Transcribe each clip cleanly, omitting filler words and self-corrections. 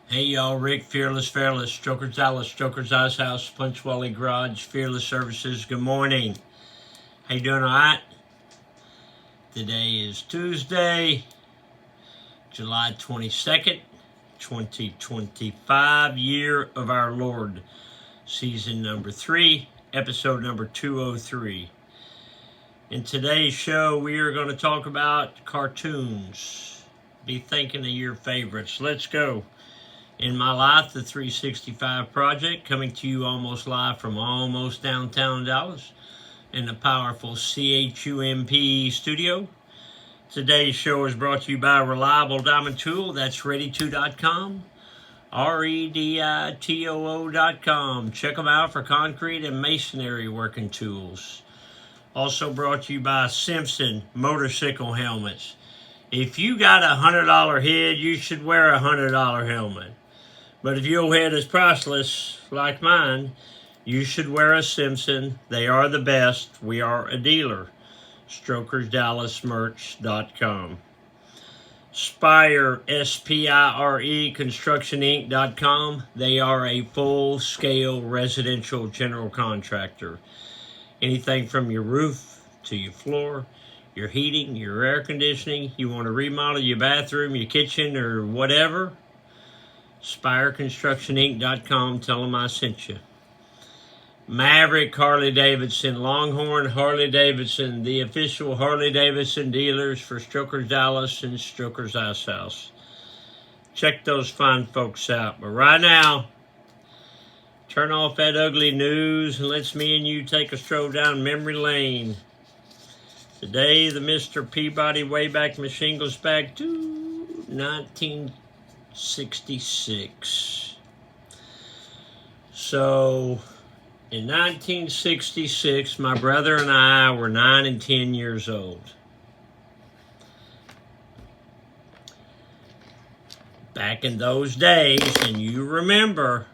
Hey y'all, Rick, Fearless, Strokers Dallas, Strokers Ice House, Punch Wally Garage, Fearless Services. Good morning. How you doing, alright? Today is Tuesday, July 22nd, 2025, year of our Lord, season number 3, episode number 203. In today's show, we are going to talk about cartoons. Be thinking of your favorites. Let's go. In My Life, the 365 Project, coming to you almost live from almost downtown Dallas in the powerful CHUMP studio. Today's show is brought to you by Reliable Diamond Tool, that's ready2.com, REDITOO.com. Check them out for concrete and masonry working tools. Also brought to you by Simpson Motorcycle Helmets. If you got a $100 head, you should wear a $100 helmet. But if your head is priceless, like mine, you should wear a Simpson. They are the best. We are a dealer. StrokersDallasMerch.com. Spire, SPIRE, ConstructionInc.com. They are a full-scale residential general contractor. Anything from your roof to your floor, your heating, your air conditioning, you want to remodel your bathroom, your kitchen, or whatever, SpireConstructionInc.com. Tell them I sent you. Maverick Harley-Davidson, Longhorn Harley-Davidson, the official Harley-Davidson dealers for Strokers Dallas and Strokers Ice House. Check those fine folks out. But right now, turn off that ugly news and let's me and you take a stroll down memory lane. Today, the Mr. Peabody Wayback Machine goes back to 1966. So, in 1966, my brother and I were 9 and 10 years old. Back in those days, and you remember,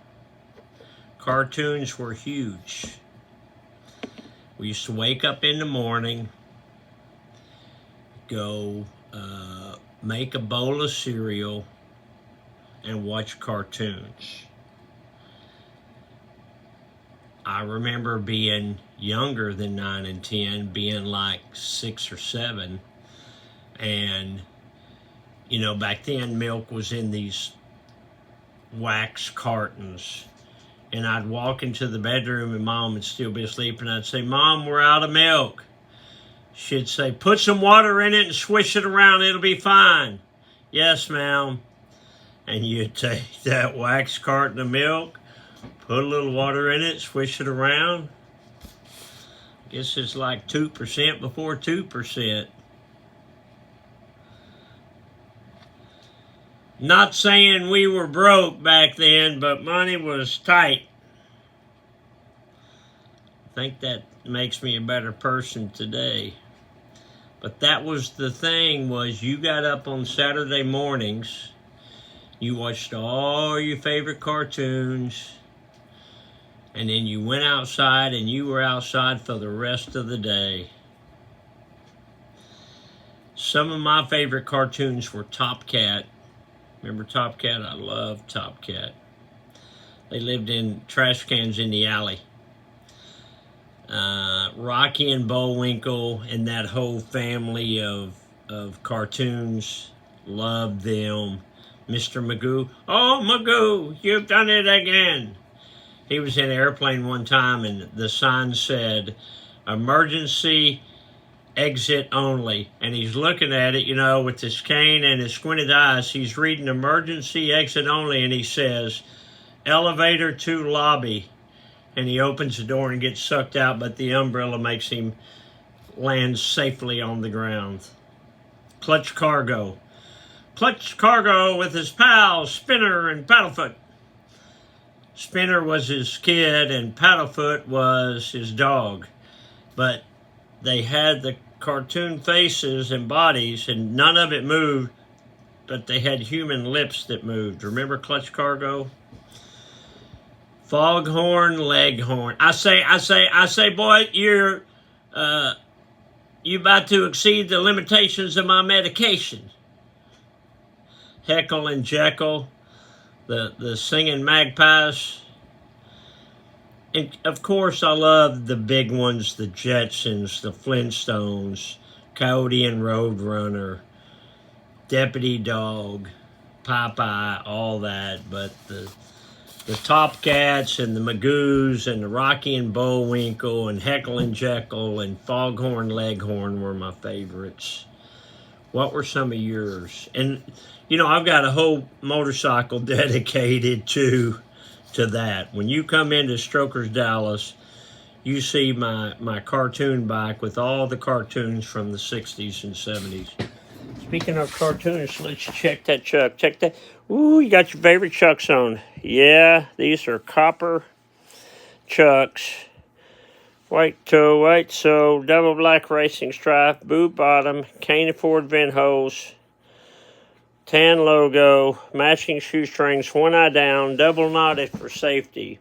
cartoons were huge. We used to wake up in the morning, go make a bowl of cereal, and watch cartoons. I remember being younger than 9 and 10, being like 6 or 7. And, back then milk was in these wax cartons. And I'd walk into the bedroom and Mom would still be asleep. And I'd say, Mom, we're out of milk. She'd say, put some water in it and swish it around. It'll be fine. Yes, ma'am. And you'd take that wax carton of milk, put a little water in it, swish it around. Guess it's like 2% before 2%. Not saying we were broke back then, but money was tight. I think that makes me a better person today. But that was the thing, was you got up on Saturday mornings, you watched all your favorite cartoons, and then you went outside and you were outside for the rest of the day. Some of my favorite cartoons were Top Cat. Remember Top Cat? I love Top Cat. They lived in trash cans in the alley. Rocky and Bullwinkle and that whole family of cartoons, loved them. Mr. Magoo, oh Magoo, you've done it again. He was in an airplane one time and the sign said, emergency exit only. And he's looking at it, with his cane and his squinted eyes. He's reading emergency exit only and he says, elevator to lobby. And he opens the door and gets sucked out, but the umbrella makes him land safely on the ground. Clutch Cargo. Clutch Cargo with his pals, Spinner and Paddlefoot. Spinner was his kid and Paddlefoot was his dog. But they had the cartoon faces and bodies and none of it moved, but they had human lips that moved. Remember Clutch Cargo? Foghorn Leghorn. I say, boy, you about to exceed the limitations of my medication. Heckle and Jekyll, the Singing Magpies. And of course, I love the big ones, the Jetsons, the Flintstones, Coyote and Roadrunner, Deputy Dog, Popeye, all that. But the Top Cats and the Magoos and the Rocky and Bullwinkle and Heckle and Jekyll and Foghorn Leghorn were my favorites. What were some of yours? And, you know, I've got a whole motorcycle dedicated to that. When you come into Strokers Dallas, you see my cartoon bike with all the cartoons from the 60s and 70s. Speaking of cartoons, let's check that chuck. Check that. Ooh, you got your favorite chucks on. Yeah, these are copper chucks. White toe, white sole, double black racing stripe, boot bottom, cane Ford vent holes, tan logo, matching shoestrings, one eye down, double knotted for safety.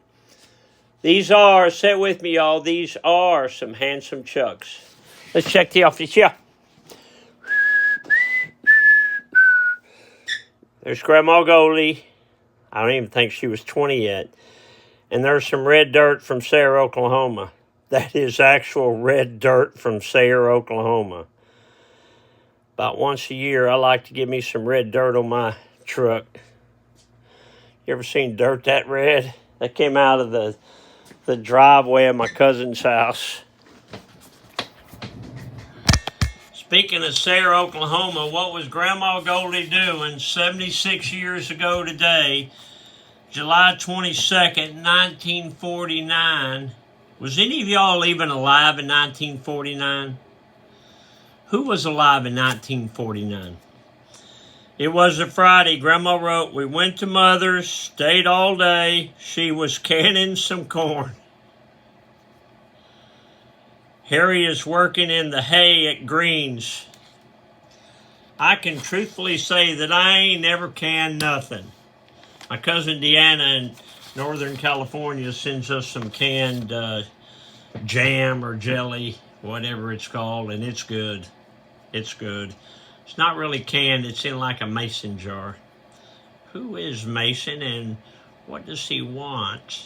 These are, sit with me y'all, these are some handsome chucks. Let's check the office, yeah. There's Grandma Goldie. I don't even think she was 20 yet. And there's some red dirt from Sayre, Oklahoma. That is actual red dirt from Sayre, Oklahoma. About once a year, I like to give me some red dirt on my truck. You ever seen dirt that red? That came out of the driveway of my cousin's house. Speaking of Sayre, Oklahoma, what was Grandma Goldie doing 76 years ago today, July 22nd, 1949? Was any of y'all even alive in 1949? Who was alive in 1949? It was a Friday. Grandma wrote, we went to Mother's, stayed all day. She was canning some corn. Harry is working in the hay at Greens. I can truthfully say that I ain't never canned nothing. My cousin Deanna in Northern California sends us some canned jam or jelly, whatever it's called, and it's good. It's good. It's not really canned. It's in like a mason jar. Who is Mason and what does he want?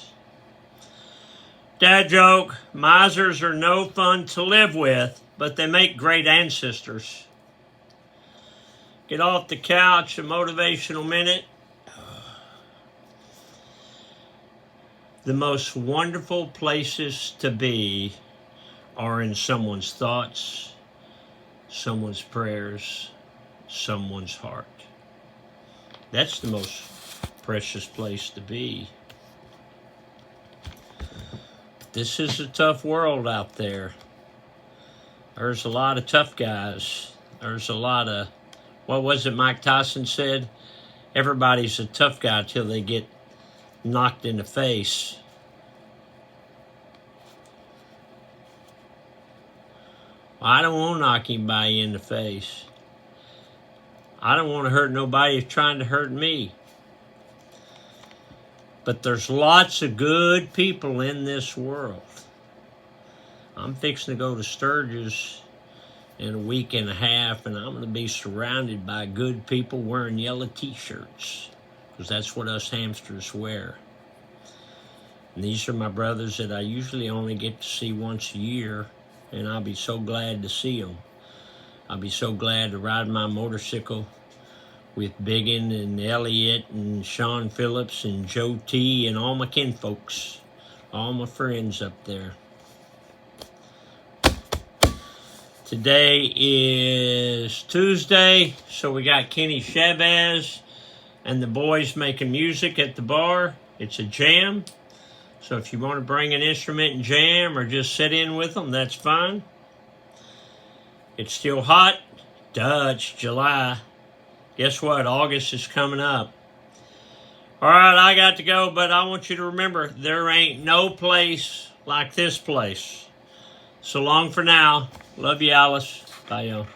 Dad joke, misers are no fun to live with, but they make great ancestors. Get off the couch, a motivational minute. The most wonderful places to be are in someone's thoughts, someone's prayers, someone's heart. That's the most precious place to be. This is a tough world out there. There's a lot of tough guys. There's a lot of, what was it Mike Tyson said? Everybody's a tough guy till they get knocked in the face. I don't want to knock anybody in the face. I don't want to hurt nobody who's trying to hurt me. But there's lots of good people in this world. I'm fixing to go to Sturgis in a week and a half, and I'm going to be surrounded by good people wearing yellow t-shirts, because that's what us hamsters wear. And these are my brothers that I usually only get to see once a year, and I'll be so glad to see them. I'll be so glad to ride my motorcycle with Biggin and Elliot and Sean Phillips and Joe T and all my kinfolks, all my friends up there. Today is Tuesday, so we got Kenny Chavez and the boys making music at the bar. It's a jam. So if you want to bring an instrument and jam or just sit in with them, that's fine. It's still hot. Duh, it's July. Guess what? August is coming up. All right, I got to go, but I want you to remember, there ain't no place like this place. So long for now. Love you, Alice. Bye, y'all.